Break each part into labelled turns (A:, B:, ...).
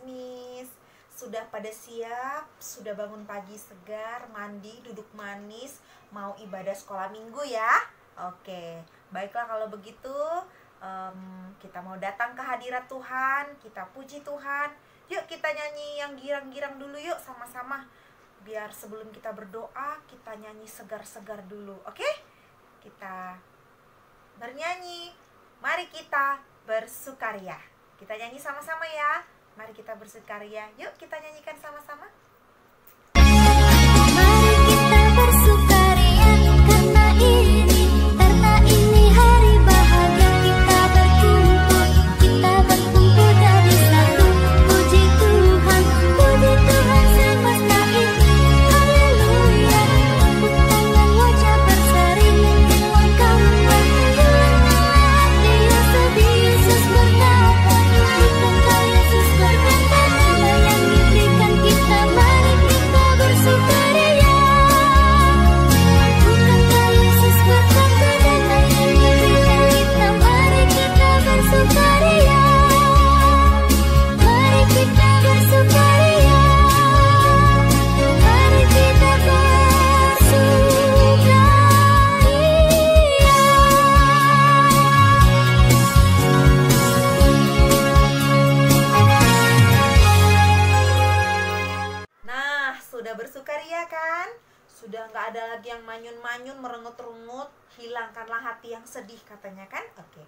A: Miss. Sudah pada siap? Sudah bangun pagi segar, mandi, duduk manis, mau ibadah sekolah minggu ya? Oke, baiklah kalau begitu kita mau datang ke hadirat Tuhan, kita puji Tuhan. Yuk kita nyanyi yang girang-girang dulu yuk sama-sama. Biar sebelum kita berdoa, kita nyanyi segar-segar dulu, oke? Kita bernyanyi, mari kita bersukaria. Kita nyanyi sama-sama ya. Mari kita bersukaria. Yuk kita nyanyikan sama-sama.
B: Mari kita bersukaria karena ini hari bahagia, kita berkumpul jadi satu. Puji Tuhan semesta ini. Haleluya. Tepuk tangan wajah berseri, bilang kawan, Dia sedih Yesus berkata, bukankah Yesus berkata, nama yang diberikan kita, mari kita bersukaria. Bukankah Yesus berkata, nama yang diberikan kita, mari kita bersukaria. Mari kita bersukaria. Mari kita bersukaria.
A: Nah, sudah bersukaria kan? Sudah nggak ada lagi yang manyun-manyun, merengut-rengut. Hilangkanlah hati yang sedih katanya kan? Oke,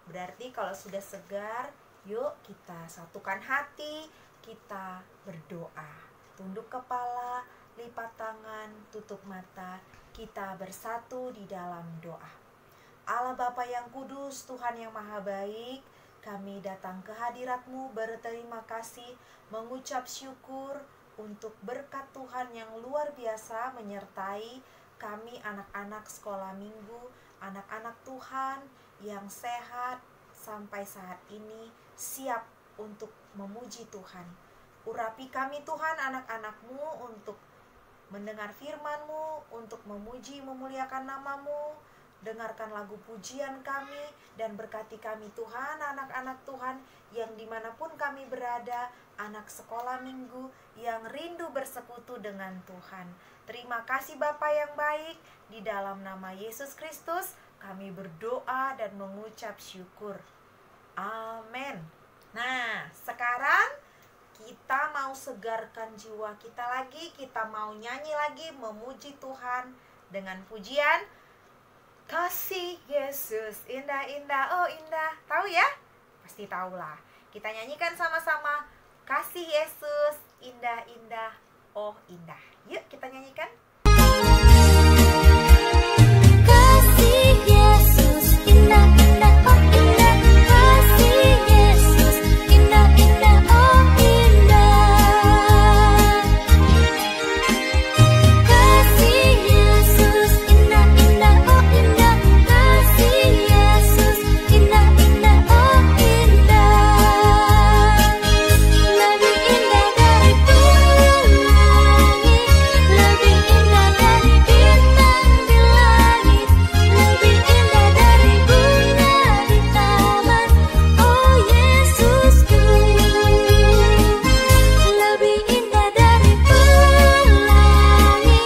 A: berarti kalau sudah segar, yuk kita satukan hati, kita berdoa. Tunduk kepala, lipat tangan, tutup mata, kita bersatu di dalam doa. Allah Bapa yang kudus, Tuhan yang maha baik, kami datang ke hadirat-Mu berterima kasih, mengucap syukur untuk berkat Tuhan yang luar biasa menyertai kami anak-anak sekolah minggu, anak-anak Tuhan yang sehat sampai saat ini siap untuk memuji Tuhan. Urapi kami Tuhan anak-anak-Mu untuk mendengar firman-Mu, untuk memuji memuliakan nama-Mu. Dengarkan lagu pujian kami dan berkati kami Tuhan, anak-anak Tuhan yang dimanapun kami berada, anak sekolah minggu yang rindu bersekutu dengan Tuhan. Terima kasih Bapa yang baik, di dalam nama Yesus Kristus kami berdoa dan mengucap syukur. Amin. Nah, sekarang kita mau segarkan jiwa kita lagi, kita mau nyanyi lagi, memuji Tuhan dengan pujian Kasih Yesus indah-indah, oh indah. Tahu ya? Pasti tahulah. Kita nyanyikan sama-sama. Kasih Yesus indah-indah, oh indah. Yuk kita nyanyikan.
B: Kasih Yesus indah-indah, oh indah. Kasih Yesus indah-indah, oh indah. Kasih Yesus indah-indah, oh indah. Kasih Yesus indah-indah, oh indah. Lebih indah dari pelangi, lebih indah dari bintang di langit, lebih indah dari bunga di taman, oh Yesusku. Lebih indah dari pelangi,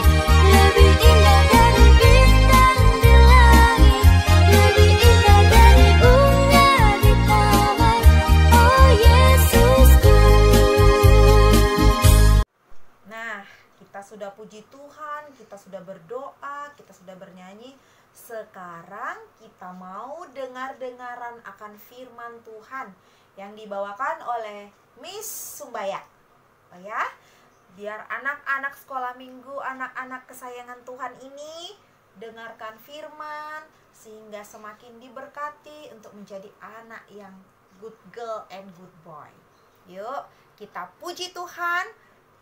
B: lebih indah dari bintang di langit, lebih indah dari bunga di taman, oh Yesusku.
A: Nah, kita sudah puji Tuhan, kita sudah berdoa, kita sudah bernyanyi. Sekarang kita mau dengar-dengaran akan firman Tuhan yang dibawakan oleh Miss Sumbaya. Oh ya, biar anak-anak sekolah minggu, anak-anak kesayangan Tuhan ini dengarkan firman sehingga semakin diberkati untuk menjadi anak yang good girl and good boy. Yuk, kita puji Tuhan.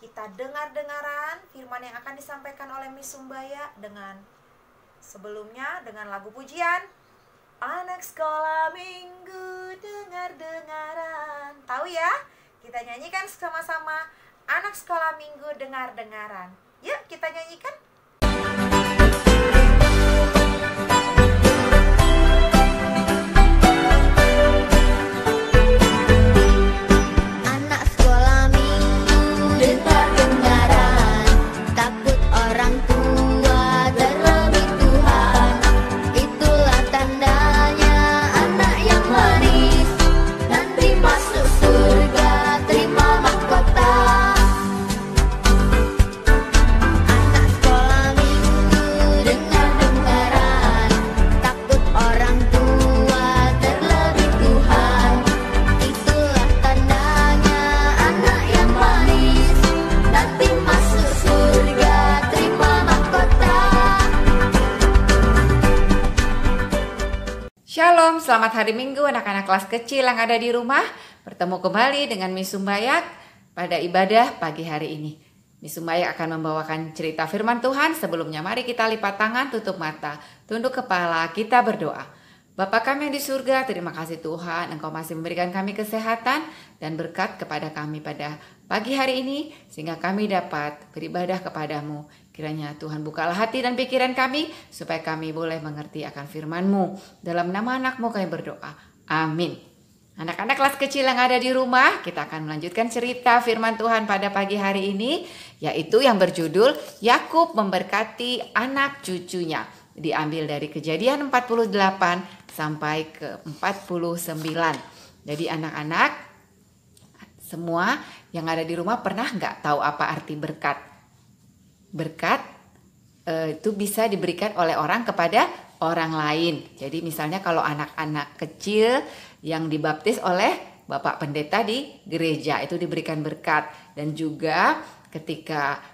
A: Kita dengar-dengaran firman yang akan disampaikan oleh Miss Sumbaya dengan sebelumnya dengan lagu pujian Anak Sekolah Minggu dengar-dengaran. Tahu ya? Kita nyanyikan sama-sama. Anak Sekolah Minggu dengar-dengaran. Yuk kita nyanyikan.
B: Anak sekolah
C: selamat hari Minggu anak-anak kelas kecil yang ada di rumah. Bertemu kembali dengan Miss Sumbayak pada ibadah pagi hari ini. Miss Sumbayak akan membawakan cerita firman Tuhan. Sebelumnya mari kita lipat tangan, tutup mata, tunduk kepala, kita berdoa. Bapa kami yang di surga, terima kasih Tuhan, Engkau masih memberikan kami kesehatan dan berkat kepada kami pada pagi hari ini, sehingga kami dapat beribadah kepadamu. Kiranya Tuhan bukalah hati dan pikiran kami, supaya kami boleh mengerti akan firman-Mu. Dalam nama anak-Mu kami berdoa. Amin. Anak-anak kelas kecil yang ada di rumah, kita akan melanjutkan cerita firman Tuhan pada pagi hari ini, yaitu yang berjudul Yakub memberkati anak cucunya. Diambil dari Kejadian 48 sampai ke 49. Jadi anak-anak semua yang ada di rumah pernah nggak tahu apa arti berkat? Berkat itu bisa diberikan oleh orang kepada orang lain. Jadi misalnya kalau anak-anak kecil yang dibaptis oleh Bapak Pendeta di gereja itu diberikan berkat. Dan juga ketika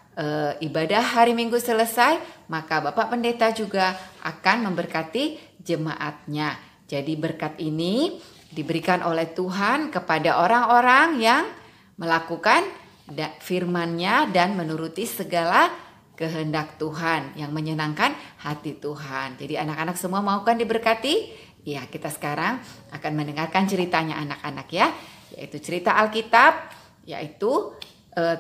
C: ibadah hari Minggu selesai, maka Bapak Pendeta juga akan memberkati jemaatnya. Jadi berkat ini diberikan oleh Tuhan kepada orang-orang yang melakukan firman-Nya dan menuruti segala kehendak Tuhan yang menyenangkan hati Tuhan. Jadi anak-anak semua mau kan diberkati? Ya, kita sekarang akan mendengarkan ceritanya anak-anak ya, yaitu cerita Alkitab, yaitu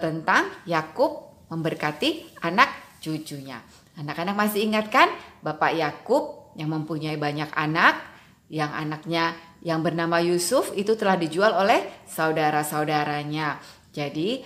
C: tentang Yakub memberkati anak cucunya. Anak-anak masih ingat kan Bapak Yakub yang mempunyai banyak anak, yang anaknya yang bernama Yusuf itu telah dijual oleh saudara-saudaranya. Jadi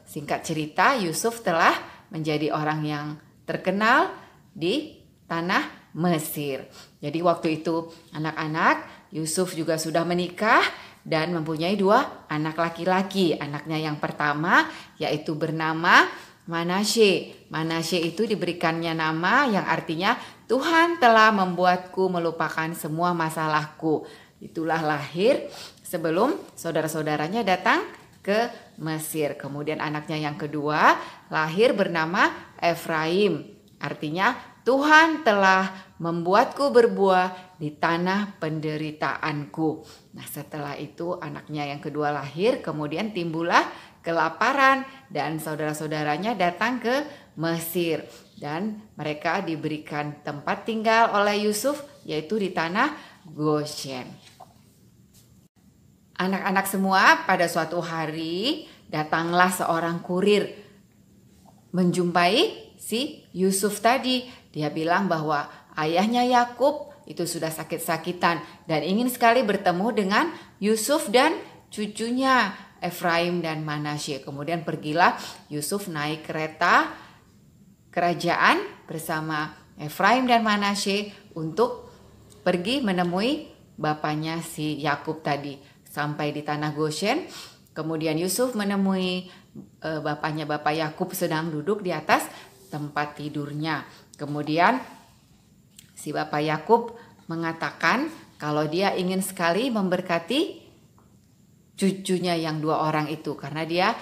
C: singkat cerita, Yusuf telah menjadi orang yang terkenal di tanah Mesir. Jadi waktu itu anak-anak Yusuf juga sudah menikah dan mempunyai 2 anak laki-laki. Anaknya yang pertama yaitu bernama Manasye. Manasye itu diberikannya nama yang artinya Tuhan telah membuatku melupakan semua masalahku. Itulah lahir sebelum saudara-saudaranya datang ke Mesir. Kemudian anaknya yang kedua lahir bernama Efraim. Artinya Tuhan telah membuatku berbuah di tanah penderitaanku. Nah, setelah itu anaknya yang kedua lahir, kemudian timbullah kelaparan dan saudara-saudaranya datang ke Mesir. Dan mereka diberikan tempat tinggal oleh Yusuf, yaitu di tanah Goshen. Anak-anak semua pada suatu hari datanglah seorang kurir menjumpai si Yusuf tadi. Dia bilang bahwa ayahnya Yakub itu sudah sakit-sakitan dan ingin sekali bertemu dengan Yusuf dan cucunya Efraim dan Manasye. Kemudian pergilah Yusuf naik kereta kerajaan bersama Efraim dan Manasye untuk pergi menemui bapaknya si Yakub tadi. Sampai di tanah Goshen, kemudian Yusuf menemui bapaknya Bapak Yakub sedang duduk di atas tempat tidurnya. Kemudian si Bapak Yakub mengatakan kalau dia ingin sekali memberkati cucunya yang 2 orang itu karena dia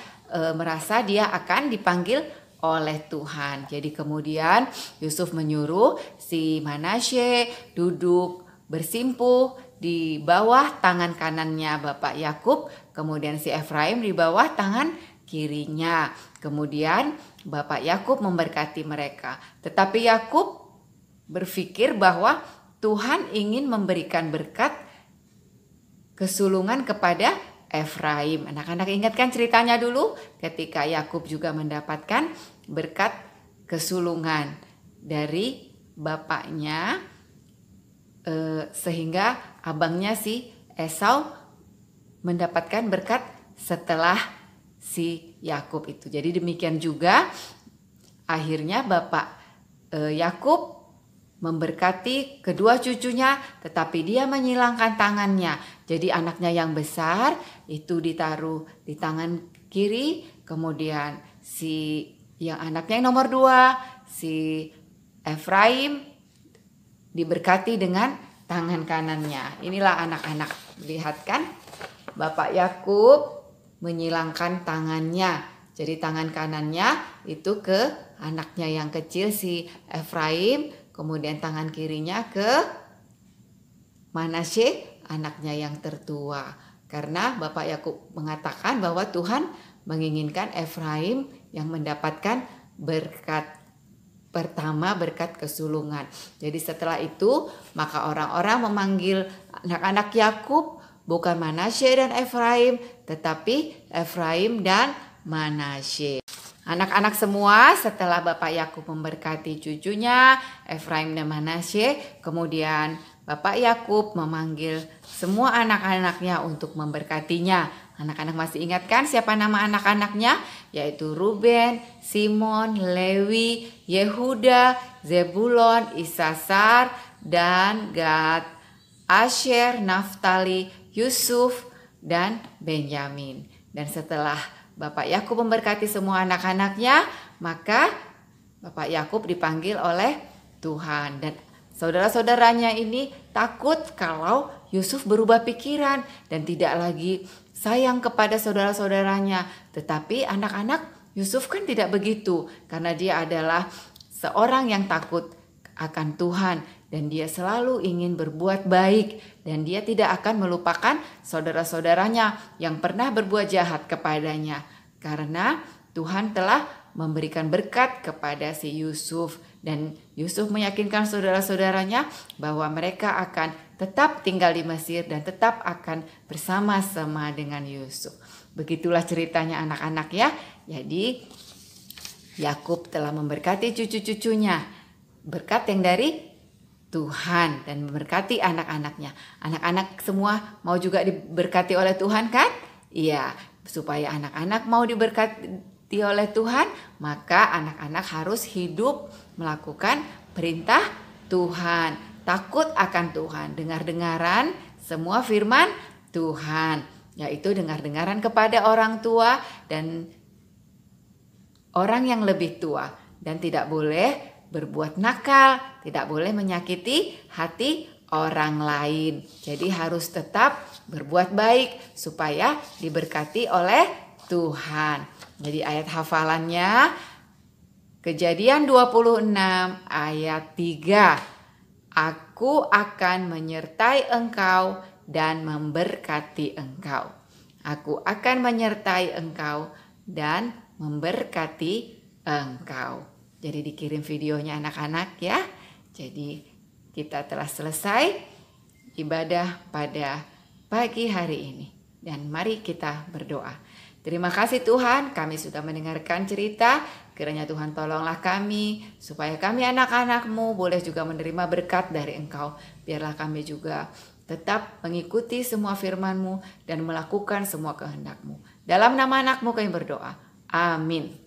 C: merasa dia akan dipanggil oleh Tuhan. Jadi kemudian Yusuf menyuruh si Manasye duduk bersimpuh di bawah tangan kanannya Bapak Yakub, kemudian si Efraim di bawah tangan kirinya. Kemudian Bapak Yakub memberkati mereka. Tetapi Yakub berpikir bahwa Tuhan ingin memberikan berkat kesulungan kepada Efraim. Anak-anak ingatkan ceritanya dulu ketika Yakub juga mendapatkan berkat kesulungan dari bapaknya, sehingga abangnya si Esau mendapatkan berkat setelah si Yakub itu. Jadi demikian juga akhirnya Bapak Yakub memberkati kedua cucunya, tetapi dia menyilangkan tangannya. Jadi anaknya yang besar itu ditaruh di tangan kiri, kemudian si yang anaknya yang nomor 2, si Efraim diberkati dengan tangan kanannya. Inilah anak-anak, lihat kan, Bapak Yakub menyilangkan tangannya. Jadi tangan kanannya itu ke anaknya yang kecil si Efraim, kemudian tangan kirinya ke Manasye anaknya yang tertua. Karena Bapak Yakub mengatakan bahwa Tuhan menginginkan Efraim yang mendapatkan berkat pertama, berkat kesulungan. Jadi setelah itu maka orang-orang memanggil anak-anak Yakub bukan Manasye dan Efraim, tetapi Efraim dan Manasye. Anak-anak semua setelah Bapak Yakub memberkati cucunya Efraim dan Manasye, kemudian Bapak Yakub memanggil semua anak-anaknya untuk memberkatinya. Anak-anak masih ingat kan siapa nama anak-anaknya? Yaitu Ruben, Simon, Lewi, Yehuda, Zebulon, Isasar, dan Gad, Asher, Naftali, Yusuf, dan Benyamin. Dan setelah Bapak Yakub memberkati semua anak-anaknya, maka Bapak Yakub dipanggil oleh Tuhan. Dan saudara-saudaranya ini takut kalau Yusuf berubah pikiran dan tidak lagi sayang kepada saudara-saudaranya. Tetapi anak-anak Yusuf kan tidak begitu, karena dia adalah seorang yang takut akan Tuhan dan dia selalu ingin berbuat baik dan dia tidak akan melupakan saudara-saudaranya yang pernah berbuat jahat kepadanya, karena Tuhan telah memberikan berkat kepada si Yusuf dan Yusuf meyakinkan saudara-saudaranya bahwa mereka akan tetap tinggal di Mesir dan tetap akan bersama-sama dengan Yusuf. Begitulah ceritanya anak-anak ya. Jadi Yakub telah memberkati cucu-cucunya, berkat yang dari Tuhan dan memberkati anak-anaknya. Anak-anak semua mau juga diberkati oleh Tuhan kan? Iya, supaya anak-anak mau diberkati oleh Tuhan, maka anak-anak harus hidup melakukan perintah Tuhan, takut akan Tuhan, dengar-dengaran semua firman Tuhan, yaitu dengar-dengaran kepada orang tua dan orang yang lebih tua, dan tidak boleh berbuat nakal, tidak boleh menyakiti hati orang lain. Jadi harus tetap berbuat baik supaya diberkati oleh Tuhan. Jadi ayat hafalannya Kejadian 26 ayat 3. Aku akan menyertai engkau dan memberkati engkau. Aku akan menyertai engkau dan memberkati engkau. Jadi dikirim videonya anak-anak ya. Jadi kita telah selesai ibadah pada pagi hari ini. Dan mari kita berdoa. Terima kasih Tuhan, kami sudah mendengarkan cerita. Kiranya Tuhan tolonglah kami, supaya kami anak-anak-Mu boleh juga menerima berkat dari Engkau. Biarlah kami juga tetap mengikuti semua firman-Mu dan melakukan semua kehendak-Mu. Dalam nama anak-Mu kami berdoa. Amin.